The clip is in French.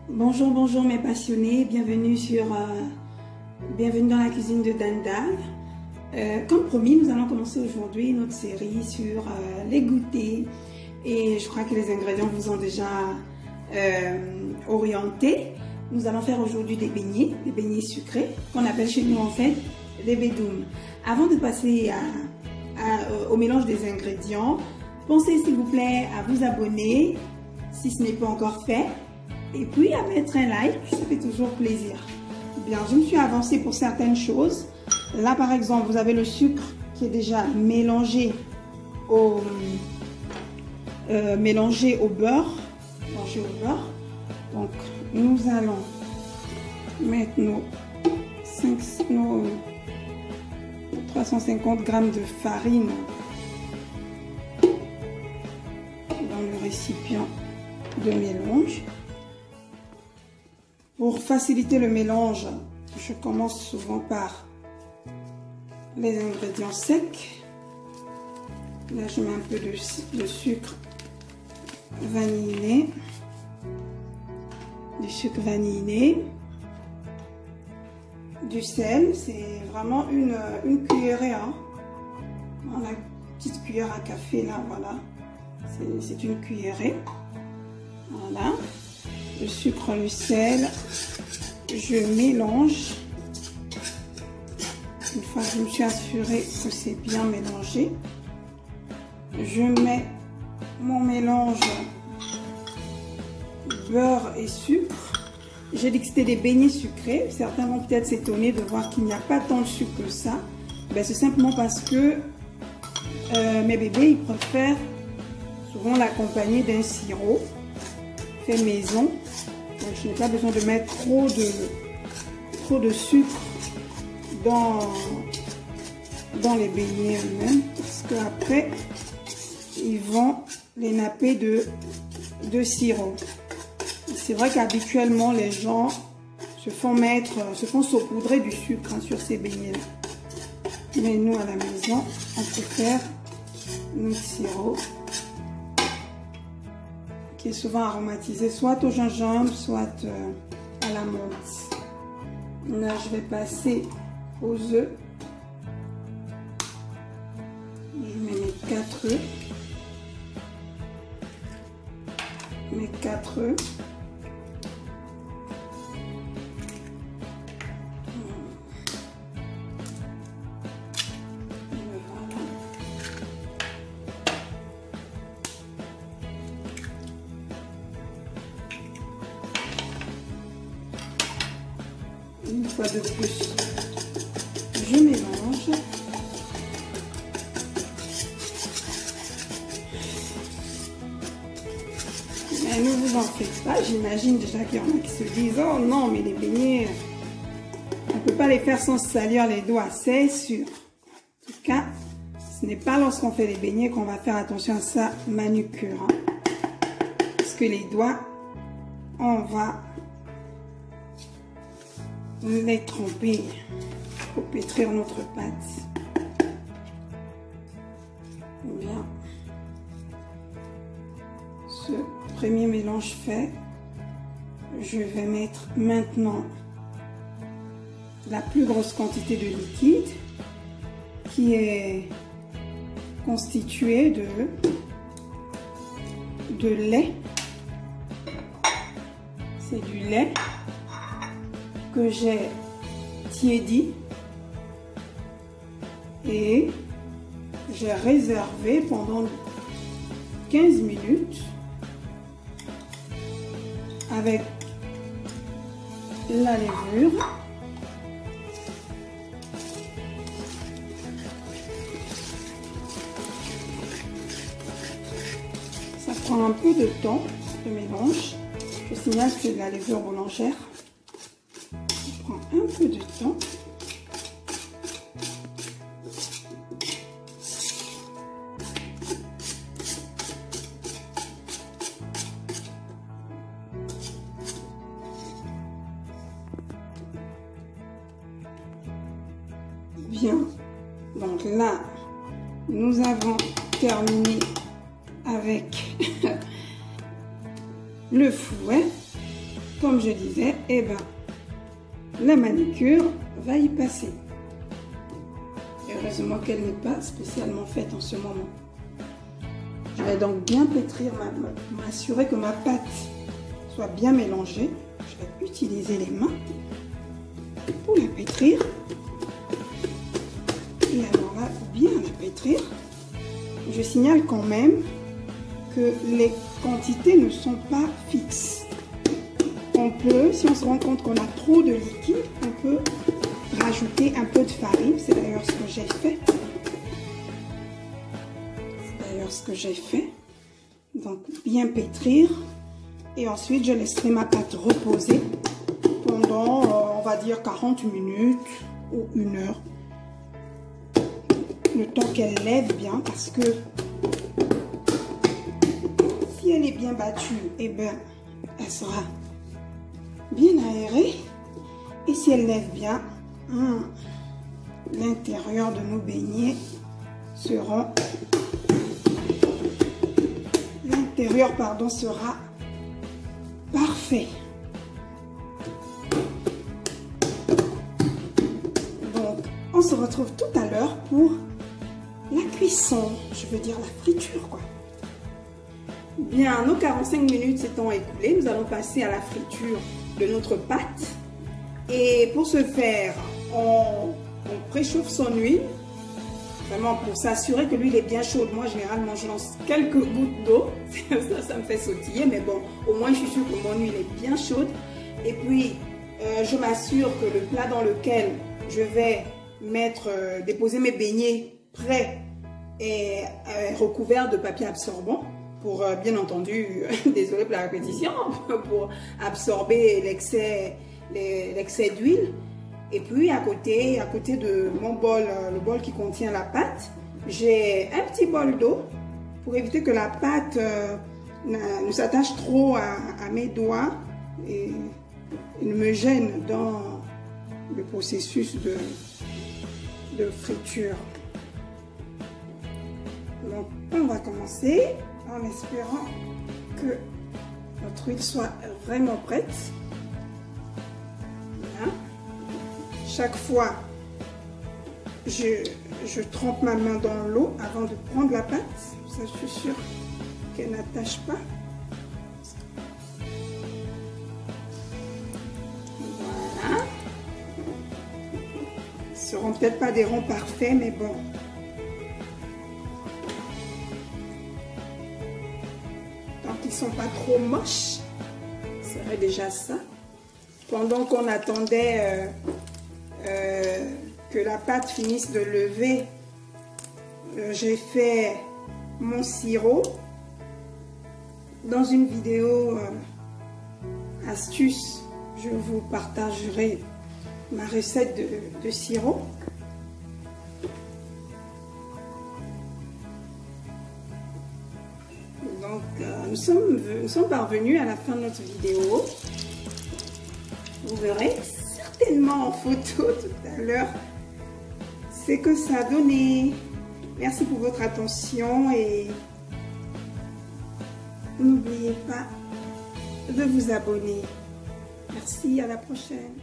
Bonjour, bonjour mes passionnés, bienvenue dans la cuisine de Dandav. Comme promis, nous allons commencer aujourd'hui notre série sur les goûters et je crois que les ingrédients vous ont déjà orienté. Nous allons faire aujourd'hui des beignets sucrés qu'on appelle chez nous en fait des bédoum. Avant de passer au mélange des ingrédients, pensez s'il vous plaît à vous abonner si ce n'est pas encore fait. Et puis à mettre un like, ça fait toujours plaisir. Bien, je me suis avancée pour certaines choses. Là par exemple, vous avez le sucre qui est déjà mélangé au beurre. Donc nous allons mettre nos 350 g de farine dans le récipient de mélange. Pour faciliter le mélange, je commence souvent par les ingrédients secs. Là, je mets un peu de sucre vanillé, du sel, c'est vraiment une cuillerée, hein. La petite cuillère à café là, voilà, c'est une cuillerée, voilà. Le sucre, le sel, je mélange. Une fois que je me suis assurée que c'est bien mélangé, je mets mon mélange beurre et sucre. J'ai dit que c'était des beignets sucrés. Certains vont peut-être s'étonner de voir qu'il n'y a pas tant de sucre que ça. Ben, c'est simplement parce que mes bébés ils préfèrent souvent l'accompagner d'un sirop fait maison. Donc je n'ai pas besoin de mettre trop de sucre dans les beignets eux-mêmes, parce qu'après ils vont les napper de sirop. C'est vrai qu'habituellement les gens se font saupoudrer du sucre, hein, sur ces beignets là. Mais nous à la maison on préfère notre sirop qui est souvent aromatisé soit au gingembre, soit à la menthe. Là, je vais passer aux œufs. Je mets mes 4 œufs. Mes 4 œufs. Une fois de plus, je mélange. Mais ne vous en faites pas, j'imagine déjà qu'il y en a qui se disent « Oh non, mais les beignets, on ne peut pas les faire sans se salir les doigts, c'est sûr. » En tout cas, ce n'est pas lorsqu'on fait les beignets qu'on va faire attention à sa manucure, hein. Parce que les doigts, on va les tremper pour pétrir notre pâte. Bien. Ce premier mélange fait, je vais mettre maintenant la plus grosse quantité de liquide qui est constituée de lait. C'est du lait que j'ai tiédi et j'ai réservé pendant 15 minutes avec la levure. Ça prend un peu de temps, ce mélange. Je signale que c'est de la levure boulangère. Un peu de temps. Bien. Donc là, nous avons terminé avec le fouet. comme je disais, eh ben, la manicure va y passer. Heureusement qu'elle n'est pas spécialement faite en ce moment. Je vais donc bien pétrir, m'assurer que ma pâte soit bien mélangée. Je vais utiliser les mains pour la pétrir. Et alors là, bien la pétrir. Je signale quand même que les quantités ne sont pas fixes. On peut, si on se rend compte qu'on a trop de liquide, on peut rajouter un peu de farine. C'est d'ailleurs ce que j'ai fait. Donc bien pétrir. Et ensuite, je laisserai ma pâte reposer pendant, on va dire, 40 minutes ou 1 heure. Le temps qu'elle lève bien, parce que si elle est bien battue, eh bien, elle sera bien aérée. Et si elle lève bien, l'intérieur de nos beignets sera parfait. Donc, on se retrouve tout à l'heure pour la cuisson, je veux dire la friture, quoi. Bien, nos 45 minutes s'étant écoulées, nous allons passer à la friture de notre pâte. Et pour ce faire, on préchauffe son huile, vraiment pour s'assurer que l'huile est bien chaude. Moi, généralement, je lance quelques gouttes d'eau, ça me fait sautiller, mais bon, au moins, je suis sûre que mon huile est bien chaude. Et puis, je m'assure que le plat dans lequel je vais déposer mes beignets prêts est recouvert de papier absorbant pour, bien entendu, désolé pour la répétition, pour absorber l'excès d'huile. Et puis à côté de mon bol, le bol qui contient la pâte, j'ai un petit bol d'eau pour éviter que la pâte ne s'attache trop à mes doigts et ne me gêne dans le processus de friture. Donc on va commencer en espérant que notre huile soit vraiment prête. Voilà. Chaque fois, je trempe ma main dans l'eau avant de prendre la pâte. Ça, je suis sûre qu'elle n'attache pas. Voilà. Ce ne seront peut-être pas des ronds parfaits, mais bon. Tant qu'ils ne sont pas trop moches, ça serait déjà ça. Pendant qu'on attendait que la pâte finisse de lever, j'ai fait mon sirop. Dans une vidéo astuce, je vous partagerai ma recette de sirop. Donc nous sommes parvenus à la fin de notre vidéo. Vous verrez certainement en photo tout à l'heure ce que ça a donné. Merci pour votre attention et n'oubliez pas de vous abonner. Merci, à la prochaine.